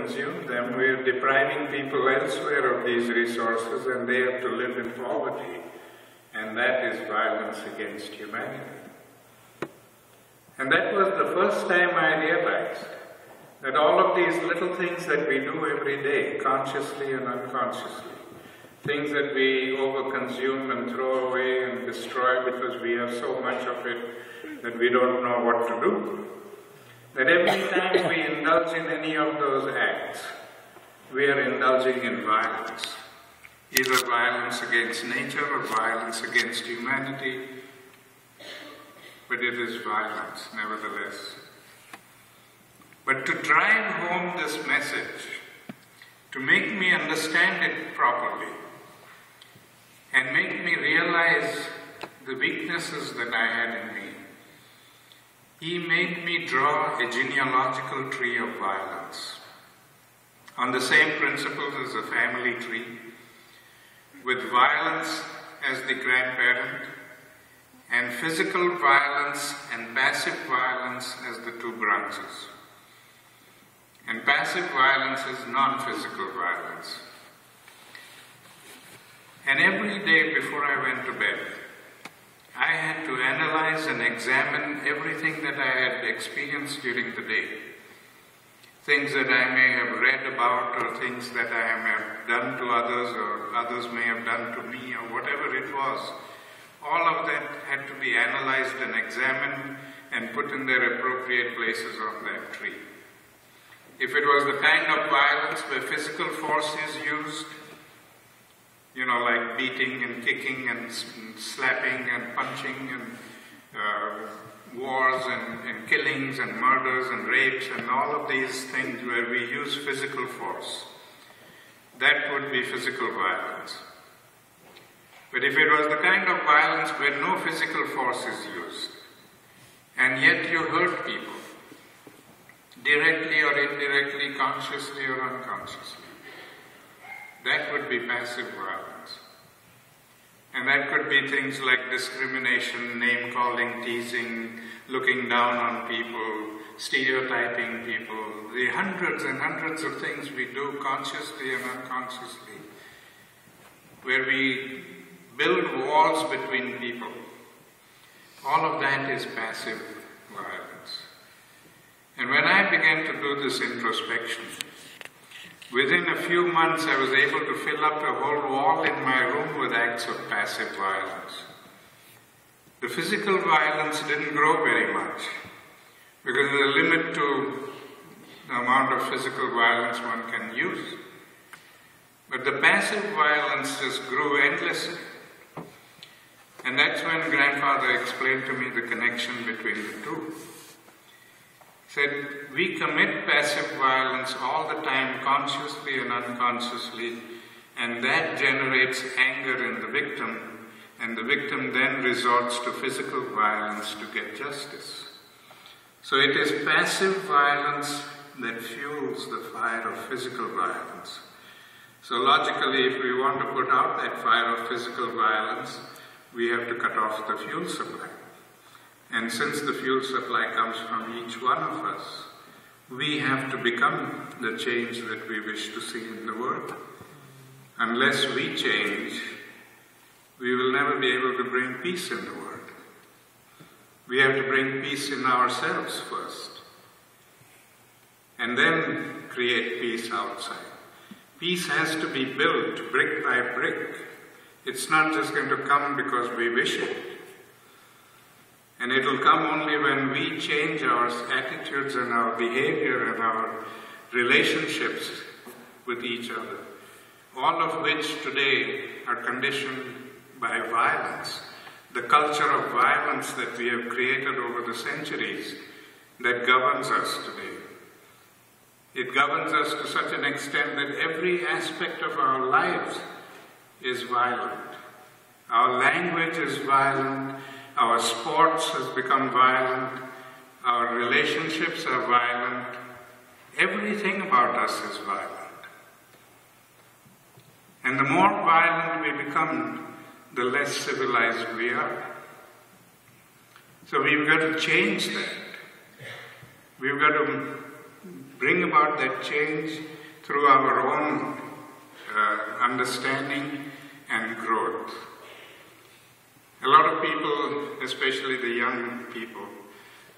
overconsume them, we are depriving people elsewhere of these resources and they have to live in poverty. And that is violence against humanity. And that was the first time I realized that all of these little things that we do every day, consciously and unconsciously, things that we overconsume and throw away and destroy because we have so much of it that we don't know what to do, that every time we indulge in any of those acts, we are indulging in violence. Either violence against nature or violence against humanity, but it is violence nevertheless. But to drive home this message, to make me understand it properly, and make me realize the weaknesses that I had in me, he made me draw a genealogical tree of violence, on the same principles as a family tree, with violence as the grandparent, and physical violence and passive violence as the two branches. And passive violence is non-physical violence. And every day before I went to bed, I had to analyze and examine everything that I had experienced during the day. Things that I may have read about, or things that I may have done to others, or others may have done to me, or whatever it was. All of that had to be analyzed and examined and put in their appropriate places on that tree. If it was the kind of violence where physical force is used, like beating and kicking and slapping and punching and wars and killings and murders and rapes and all of these things where we use physical force, that would be physical violence. But if it was the kind of violence where no physical force is used, and yet you hurt people, directly or indirectly, consciously or unconsciously, that would be passive violence. And that could be things like discrimination, name-calling, teasing, looking down on people, stereotyping people, the hundreds and hundreds of things we do consciously and unconsciously, where we build walls between people. All of that is passive violence. And when I began to do this introspection, within a few months I was able to fill up a whole wall in my room with acts of passive violence. The physical violence didn't grow very much, because there's a limit to the amount of physical violence one can use. But the passive violence just grew endlessly. And that's when Grandfather explained to me the connection between the two. He said, we commit passive violence all the time, consciously and unconsciously, and that generates anger in the victim, and the victim then resorts to physical violence to get justice. So it is passive violence that fuels the fire of physical violence. So logically, if we want to put out that fire of physical violence, we have to cut off the fuel supply. And since the fuel supply comes from each one of us, we have to become the change that we wish to see in the world. Unless we change, we will never be able to bring peace in the world. We have to bring peace in ourselves first, and then create peace outside. Peace has to be built brick by brick. It's not just going to come because we wish it. And it will come only when we change our attitudes and our behavior and our relationships with each other, all of which today are conditioned by violence, the culture of violence that we have created over the centuries that governs us today. It governs us to such an extent that every aspect of our lives is violent. Our language is violent. Our sports has become violent. Our relationships are violent. Everything about us is violent. And the more violent we become, the less civilized we are. So we've got to change that. We've got to bring about that change through our own understanding and growth. A lot of people, especially the young people,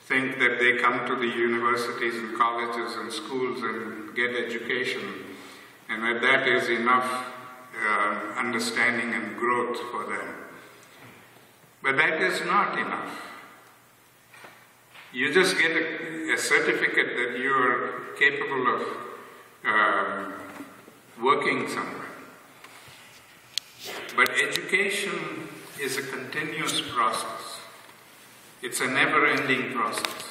think that they come to the universities and colleges and schools and get education, and that is enough understanding and growth for them. But that is not enough. You just get a certificate that you are capable of working somewhere. But education is a continuous process. It's a never-ending process.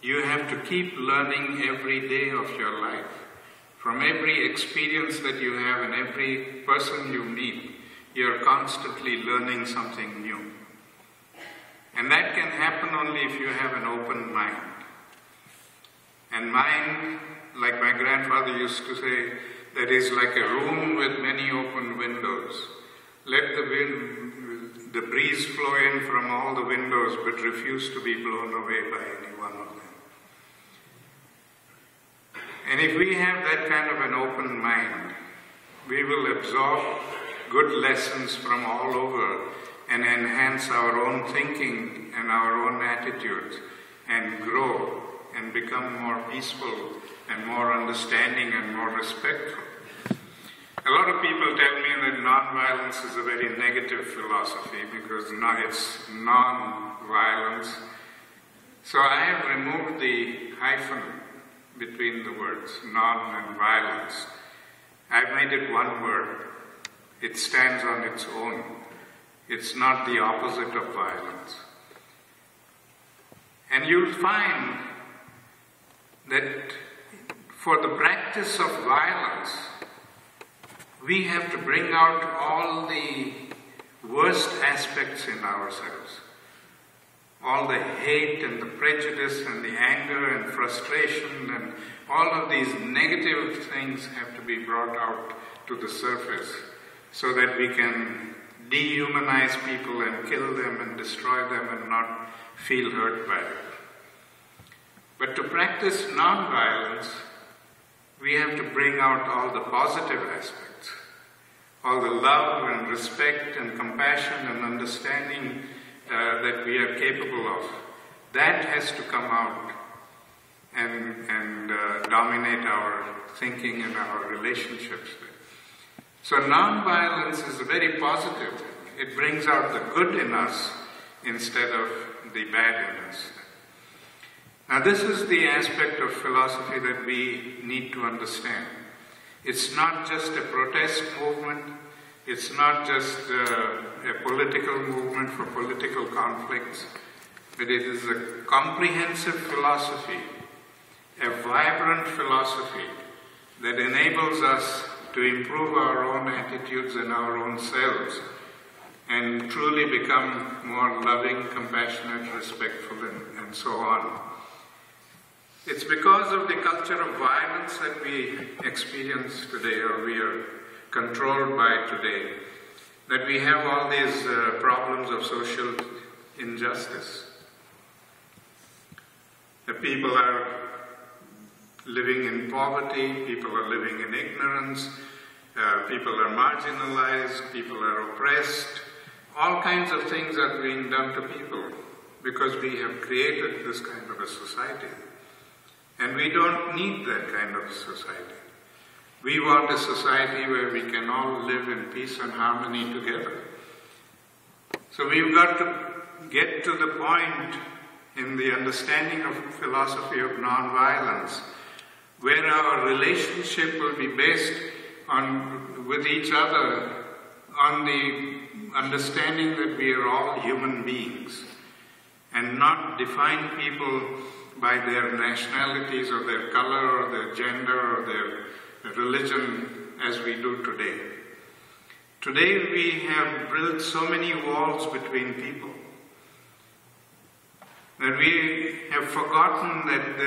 You have to keep learning every day of your life. From every experience that you have and every person you meet, you're constantly learning something new. And that can happen only if you have an open mind. And mind, like my grandfather used to say, that is like a room with many open windows. Let the breeze flow in from all the windows, but refuse to be blown away by any one of them. And if we have that kind of an open mind, we will absorb good lessons from all over and enhance our own thinking and our own attitudes and grow and become more peaceful and more understanding and more respectful. A lot of people tell me that non-violence is a very negative philosophy because it's non-violence. So I have removed the hyphen between the words, non and violence. I've made it one word. It stands on its own. It's not the opposite of violence. And you'll find that for the practice of violence, we have to bring out all the worst aspects in ourselves. All the hate and the prejudice and the anger and frustration and all of these negative things have to be brought out to the surface so that we can dehumanize people and kill them and destroy them and not feel hurt by it. But to practice non-violence, we have to bring out all the positive aspects, all the love and respect and compassion and understanding that we are capable of. That has to come out and dominate our thinking and our relationships. So non-violence is a very positive thing. It brings out the good in us instead of the bad in us. Now this is the aspect of philosophy that we need to understand. It's not just a protest movement. It's not just a political movement for political conflicts, but it is a comprehensive philosophy, a vibrant philosophy that enables us to improve our own attitudes and our own selves and truly become more loving, compassionate, respectful, and so on. It's because of the culture of violence that we experience today, or we are controlled by today, that we have all these problems of social injustice. The people are living in poverty, people are living in ignorance, people are marginalized, people are oppressed. All kinds of things are being done to people because we have created this kind of a society. And we don't need that kind of society. We want a society where we can all live in peace and harmony together. So we've got to get to the point in the understanding of philosophy of non-violence where our relationship will be based on, with each other, on the understanding that we are all human beings and not define people by their nationalities or their color or their gender or their religion as we do today. Today we have built so many walls between people that we have forgotten that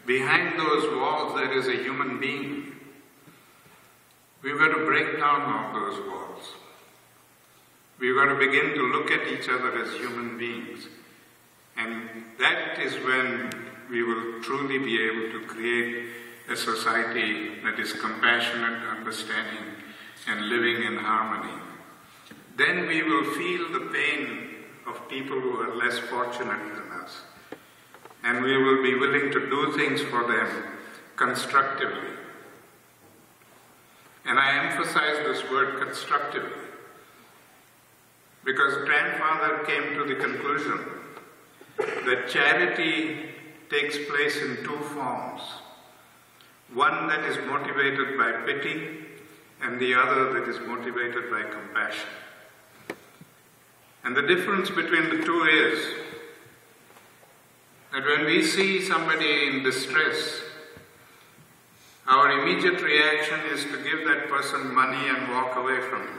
behind those walls there is a human being. We've got to break down all those walls. We've got to begin to look at each other as human beings. And that is when we will truly be able to create a society that is compassionate, understanding, and living in harmony. Then we will feel the pain of people who are less fortunate than us. And we will be willing to do things for them constructively. And I emphasize this word constructively because grandfather came to the conclusion that charity takes place in two forms. One that is motivated by pity and the other that is motivated by compassion. And the difference between the two is that when we see somebody in distress, our immediate reaction is to give that person money and walk away from him.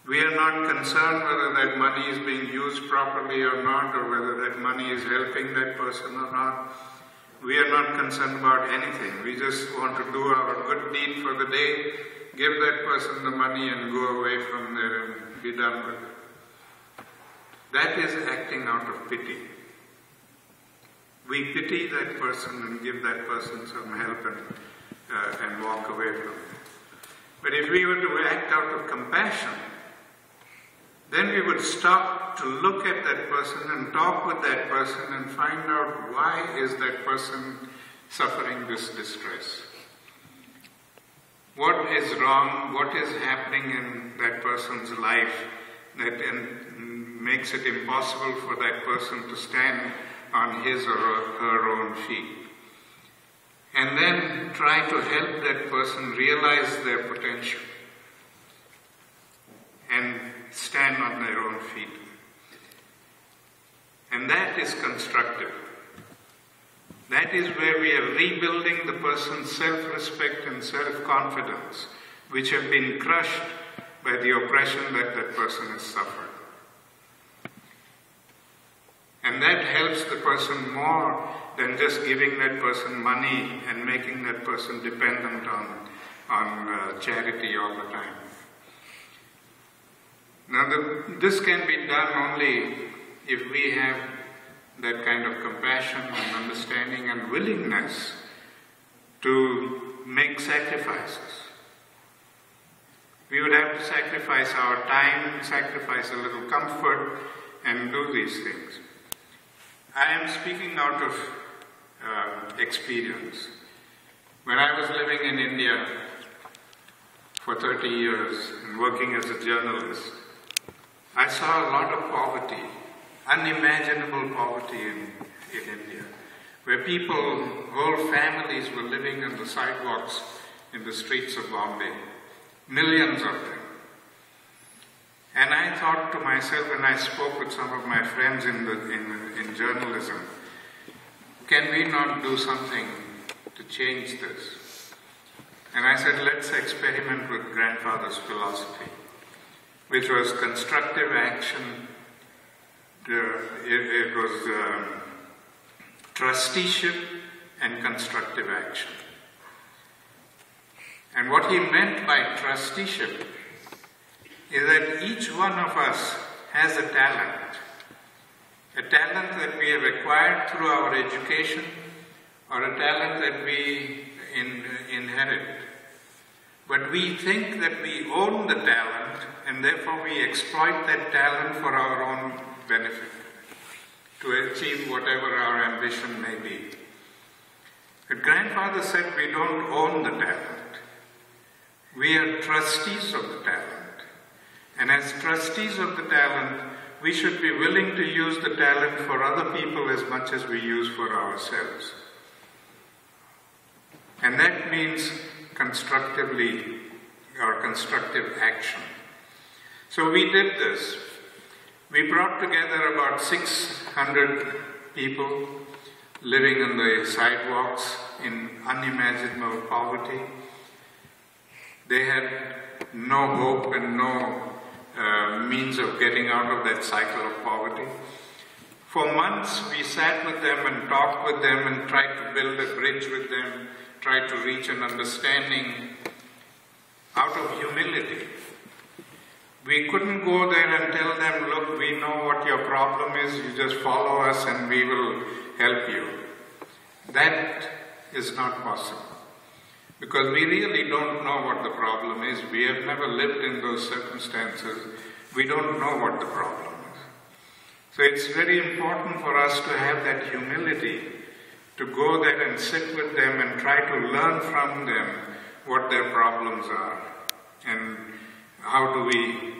We are not concerned whether that money is being used properly or not, or whether that money is helping that person or not. We are not concerned about anything. We just want to do our good deed for the day, give that person the money and go away from there and be done with it. That is acting out of pity. We pity that person and give that person some help and walk away from it. But if we were to act out of compassion, then we would stop to look at that person and talk with that person and find out why is that person suffering this distress. What is wrong? What is happening in that person's life that makes it impossible for that person to stand on his or her own feet? And then try to help that person realize their potential and stand on their own feet. And that is constructive. That is where we are rebuilding the person's self-respect and self-confidence, which have been crushed by the oppression that that person has suffered. And that helps the person more than just giving that person money and making that person dependent on charity all the time. Now, this can be done only if we have that kind of compassion and understanding and willingness to make sacrifices. We would have to sacrifice our time, sacrifice a little comfort, and do these things. I am speaking out of experience. When I was living in India for 30 years and working as a journalist, I saw a lot of poverty, unimaginable poverty in India, where people, whole families were living on the sidewalks in the streets of Bombay, millions of them. And I thought to myself, when I spoke with some of my friends in journalism, can we not do something to change this? And I said, let's experiment with grandfather's philosophy, which was constructive action. It was trusteeship and constructive action. And what he meant by trusteeship is that each one of us has a talent that we have acquired through our education, or a talent that we inherit. But we think that we own the talent, and therefore we exploit that talent for our own benefit, to achieve whatever our ambition may be. But grandfather said we don't own the talent. We are trustees of the talent. And as trustees of the talent, we should be willing to use the talent for other people as much as we use for ourselves. And that means constructively, or constructive action. So we did this. We brought together about 600 people living on the sidewalks in unimaginable poverty. They had no hope and no means of getting out of that cycle of poverty. For months we sat with them and talked with them and tried to build a bridge with them, tried to reach an understanding out of humility. We couldn't go there and tell them, look, we know what your problem is, you just follow us and we will help you. That is not possible. Because we really don't know what the problem is. We have never lived in those circumstances. We don't know what the problem is. So it's very important for us to have that humility, to go there and sit with them and try to learn from them what their problems are and how do we